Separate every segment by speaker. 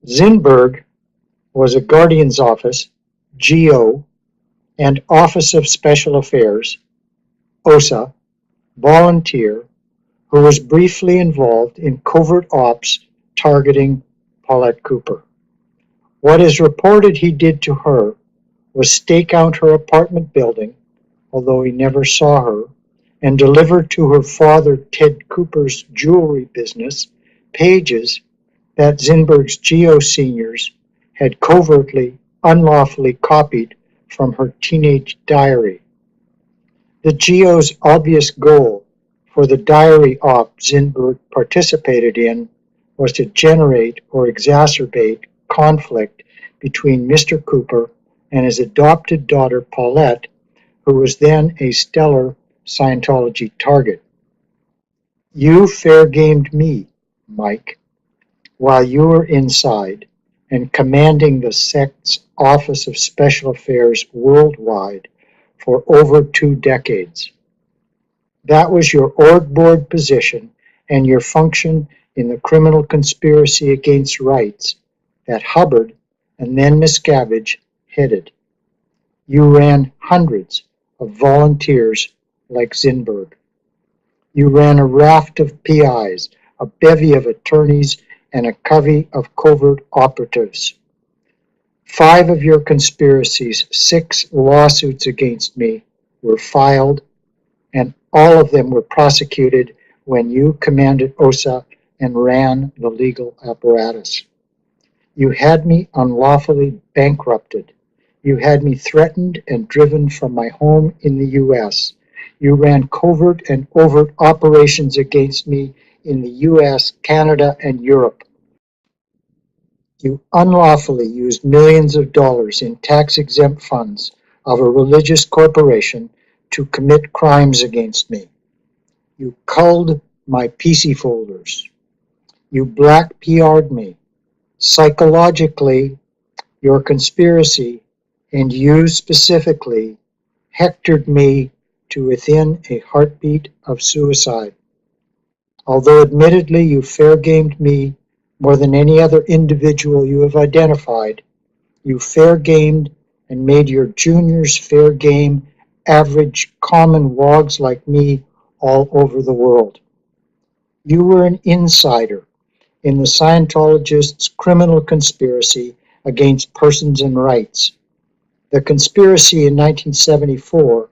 Speaker 1: Zinberg was a Guardian's Office, GO, and Office of Special Affairs, OSA, volunteer who was briefly involved in covert ops targeting Paulette Cooper. What is reported he did to her was stake out her apartment building, although he never saw her, and deliver to her father Ted Cooper's jewelry business pages that Zinberg's GO seniors had covertly, unlawfully copied from her teenage diary. The GO's obvious goal for the diary op Zinberg participated in was to generate or exacerbate conflict between Mr. Cooper and his adopted daughter Paulette, who was then a stellar Scientology target. You fair-gamed me, Mike, while you were inside and commanding the sect's Office of Special Affairs worldwide for over 2 decades. That was your org board position and your function in the criminal conspiracy against rights that Hubbard and then Miscavige headed. You ran hundreds of volunteers like Zinberg. You ran a raft of PIs, a bevy of attorneys, and a covey of covert operatives. 5 of your conspiracies, 6 lawsuits against me were filed, and all of them were prosecuted when you commanded OSA and ran the legal apparatus. You had me unlawfully bankrupted. You had me threatened and driven from my home in the U.S. You ran covert and overt operations against me in the U.S., Canada, and Europe. You unlawfully used millions of dollars in tax-exempt funds of a religious corporation to commit crimes against me. You culled my PC folders. You black PR'd me. Psychologically, your conspiracy, and you specifically, hectored me to within a heartbeat of suicide. Although admittedly you fair-gamed me more than any other individual you have identified, you fair-gamed and made your juniors fair game average common wogs like me all over the world. You were an insider in the Scientologists' criminal conspiracy against persons and rights. The conspiracy in 1974,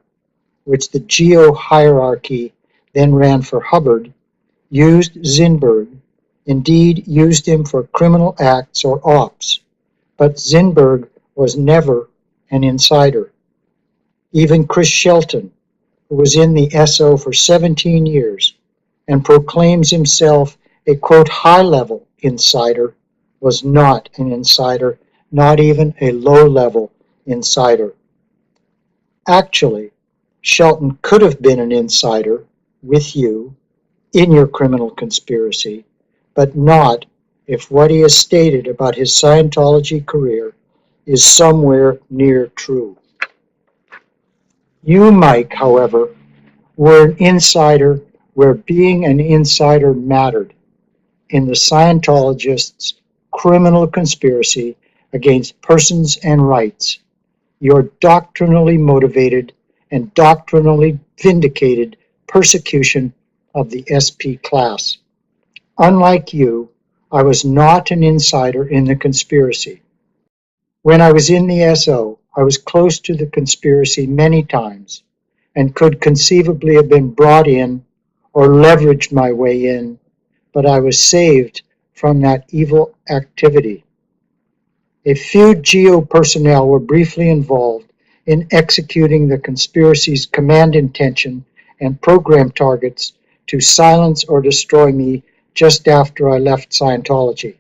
Speaker 1: which the GO hierarchy then ran for Hubbard, used Zinberg, indeed used him for criminal acts or ops, but Zinberg was never an insider. Even Chris Shelton, who was in the SO for 17 years and proclaims himself a, quote, high-level insider, was not an insider, not even a low-level insider. Actually, Shelton could have been an insider with you in your criminal conspiracy, but not if what he has stated about his Scientology career is somewhere near true. You, Mike, however, were an insider where being an insider mattered in the Scientologists' criminal conspiracy against persons and rights, your doctrinally motivated and doctrinally vindicated persecution of the SP class. Unlike you, I was not an insider in the conspiracy. When I was in the SO, I was close to the conspiracy many times and could conceivably have been brought in or leveraged my way in, but I was saved from that evil activity. A few GO personnel were briefly involved in executing the conspiracy's command intention and program targets to silence or destroy me just after I left Scientology.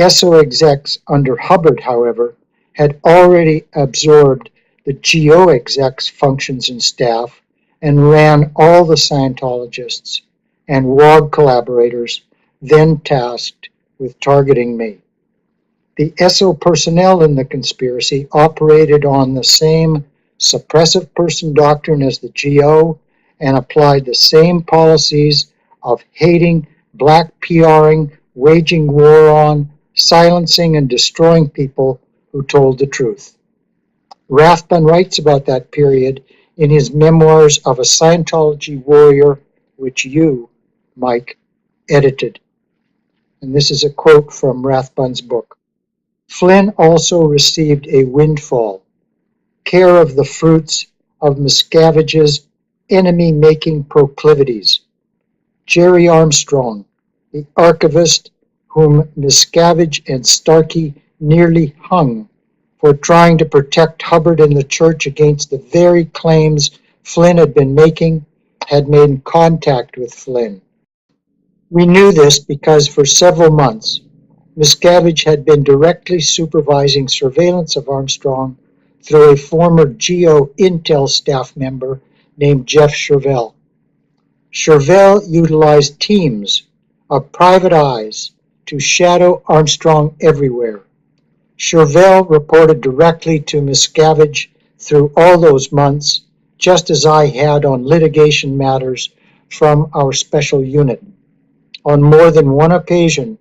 Speaker 1: SO execs under Hubbard, however, had already absorbed the GO execs' functions and staff and ran all the Scientologists and WOG collaborators then tasked with targeting me. The SO personnel in the conspiracy operated on the same suppressive person doctrine as the GO and applied the same policies of hating, black PRing, waging war on, silencing and destroying people who told the truth. Rathbun writes about that period in his Memoirs of a Scientology Warrior, which you, Mike, edited. And this is a quote from Rathbun's book. Flynn also received a windfall, care of the fruits of Miscavige's enemy-making proclivities. Gerry Armstrong, the archivist whom Miscavige and Starkey nearly hung for trying to protect Hubbard and the church against the very claims Flynn had been making, had made contact with Flynn. We knew this because for several months, Miscavige had been directly supervising surveillance of Armstrong through a former GO Intel staff member named Jeff Shervell. Shervell utilized teams of private eyes to shadow Armstrong everywhere. Shervell reported directly to Miscavige through all those months, just as I had on litigation matters from our special unit. On more than one occasion,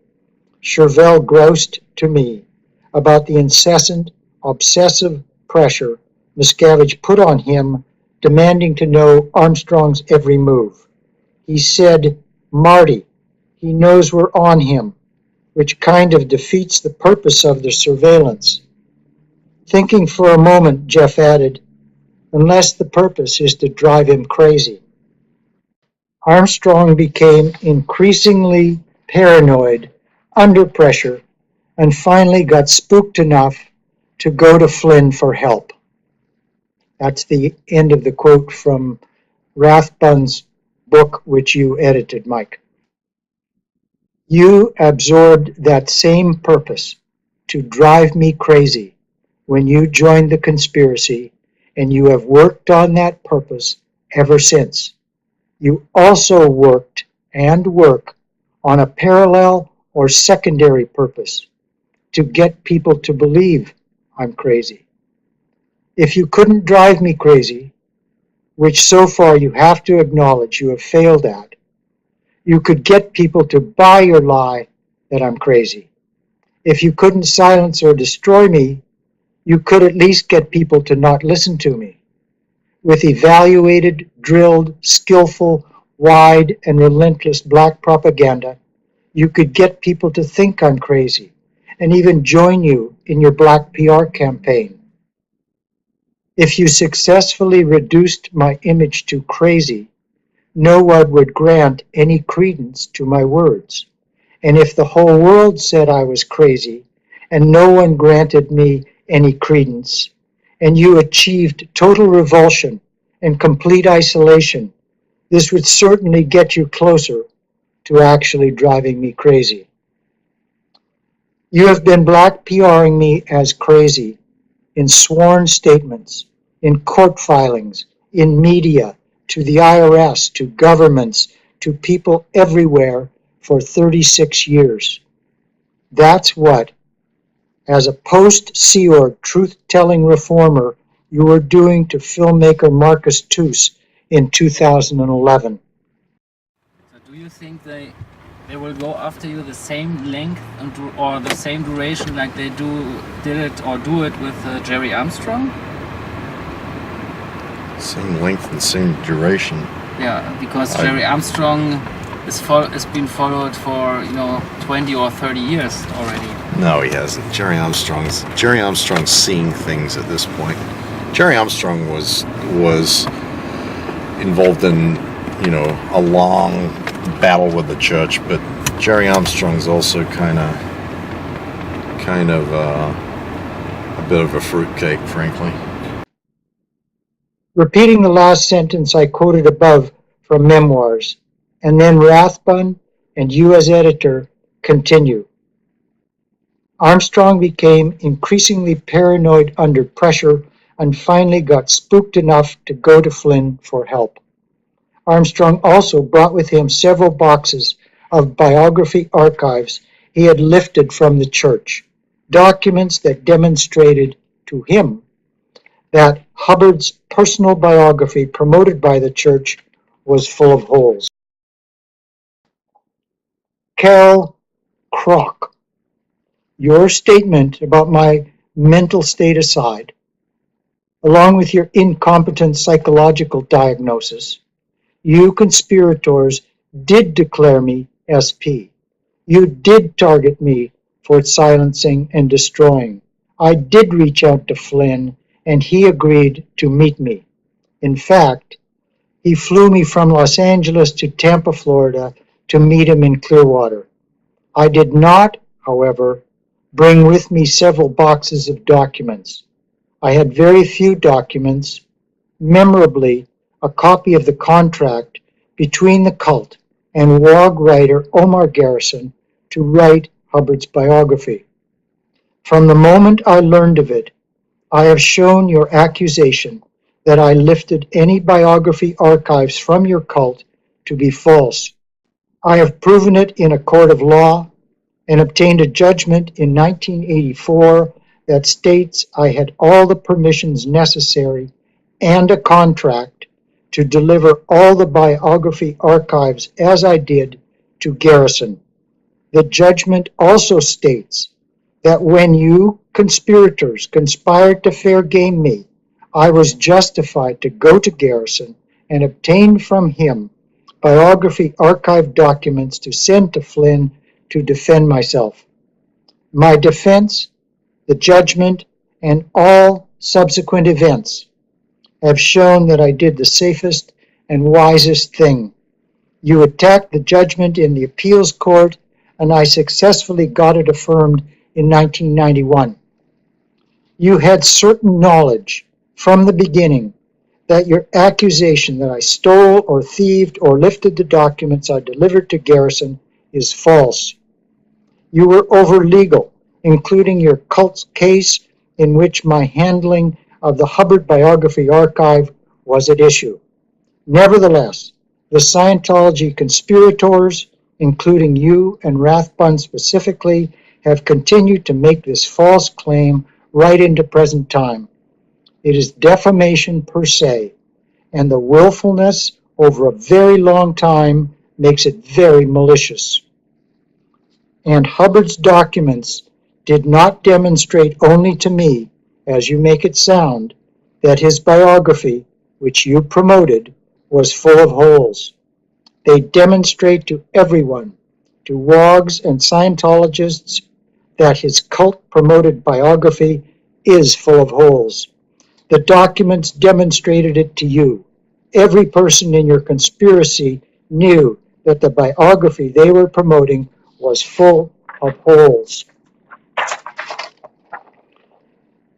Speaker 1: Shervell groused to me about the incessant, obsessive pressure Miscavige put on him, demanding to know Armstrong's every move. He said, "Marty, he knows we're on him," which kind of defeats the purpose of the surveillance. Thinking for a moment, Jeff added, "Unless the purpose is to drive him crazy." Armstrong became increasingly paranoid, under pressure, and finally got spooked enough to go to Flynn for help. That's the end of the quote from Rathbun's book, which you edited, Mike. You absorbed that same purpose, to drive me crazy, when you joined the conspiracy, and you have worked on that purpose ever since. You also worked and work on a parallel or secondary purpose, to get people to believe I'm crazy. If you couldn't drive me crazy, which so far you have to acknowledge you have failed at, you could get people to buy your lie that I'm crazy. If you couldn't silence or destroy me, you could at least get people to not listen to me. With evaluated, drilled, skillful, wide, and relentless black propaganda, you could get people to think I'm crazy and even join you in your black PR campaign. If you successfully reduced my image to crazy, no one would grant any credence to my words. And if the whole world said I was crazy, and no one granted me any credence, and you achieved total revulsion and complete isolation, this would certainly get you closer to actually driving me crazy. You have been black PRing me as crazy in sworn statements, in court filings, in media, to the IRS, to governments, to people everywhere for 36 years. That's what, as a post-Sea Org truth-telling reformer, you were doing to filmmaker Marcus Toos in 2011.
Speaker 2: So do you think they will go after you the same length or the same duration like they do it with Gerry Armstrong?
Speaker 3: Same length and same duration.
Speaker 2: Yeah, because Gerry Armstrong is being followed for 20 or 30 years already.
Speaker 3: No, he hasn't. Gerry Armstrong's seeing things at this point. Gerry Armstrong was involved in a long battle with the church, but Gerry Armstrong's also kind of a bit of a fruitcake, frankly.
Speaker 1: Repeating the last sentence I quoted above from Memoirs, and then Rathbun and you as editor continue. Armstrong became increasingly paranoid under pressure and finally got spooked enough to go to Flynn for help. Armstrong also brought with him several boxes of biography archives he had lifted from the church, documents that demonstrated to him that Hubbard's personal biography promoted by the church was full of holes. Carol Kroc, Your statement about my mental state aside, along with your incompetent psychological diagnosis, you conspirators did declare me SP. You did target me for silencing and destroying. I did reach out to Flynn, and he agreed to meet me. In fact, he flew me from Los Angeles to Tampa, Florida, to meet him in Clearwater. I did not, however, bring with me several boxes of documents. I had very few documents, memorably a copy of the contract between the cult and WOG writer Omar Garrison to write Hubbard's biography. From the moment I learned of it, I have shown your accusation that I lifted any biography archives from your cult to be false. I have proven it in a court of law and obtained a judgment in 1984 that states I had all the permissions necessary and a contract to deliver all the biography archives as I did to Garrison. The judgment also states that when you conspirators conspired to fair game me, I was justified to go to Garrison and obtain from him biography archive documents to send to Flynn to defend myself. My defense, the judgment, and all subsequent events have shown that I did the safest and wisest thing. You attacked the judgment in the appeals court, and I successfully got it affirmed in 1991. You had certain knowledge from the beginning that your accusation that I stole or thieved or lifted the documents I delivered to Garrison is false. You were over legal, including your cult's case in which my handling of the Hubbard biography archive was at issue. Nevertheless, the Scientology conspirators, including you and Rathbun specifically, have continued to make this false claim right into present time. It is defamation per se, and the willfulness over a very long time makes it very malicious. And Hubbard's documents did not demonstrate only to me, as you make it sound, that his biography, which you promoted, was full of holes. They demonstrate to everyone, to WOGs and Scientologists, that his cult-promoted biography is full of holes. The documents demonstrated it to you. Every person in your conspiracy knew that the biography they were promoting was full of holes.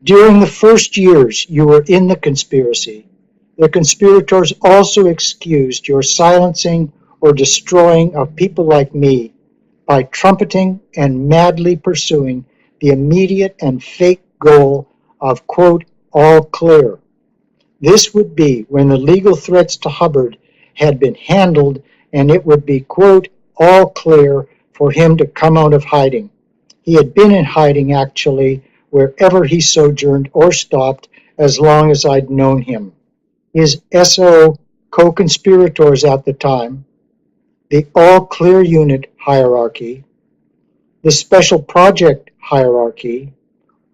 Speaker 1: During the first years you were in the conspiracy, the conspirators also excused your silencing or destroying of people like me by trumpeting and madly pursuing the immediate and fake goal of, quote, all clear. This would be when the legal threats to Hubbard had been handled and it would be, quote, all clear for him to come out of hiding. He had been in hiding, actually, wherever he sojourned or stopped as long as I'd known him. His SO co-conspirators at the time, the All Clear Unit hierarchy, the Special Project hierarchy,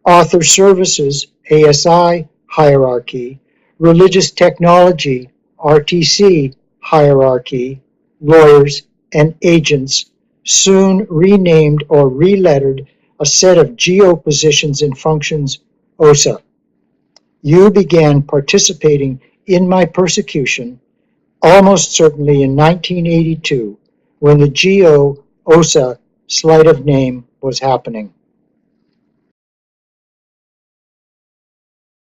Speaker 1: Author Services ASI hierarchy, Religious Technology RTC hierarchy, lawyers, and agents soon renamed or relettered a set of GO positions and functions OSA. You began participating in my persecution almost certainly in 1982 when the GO OSA sleight of name was happening.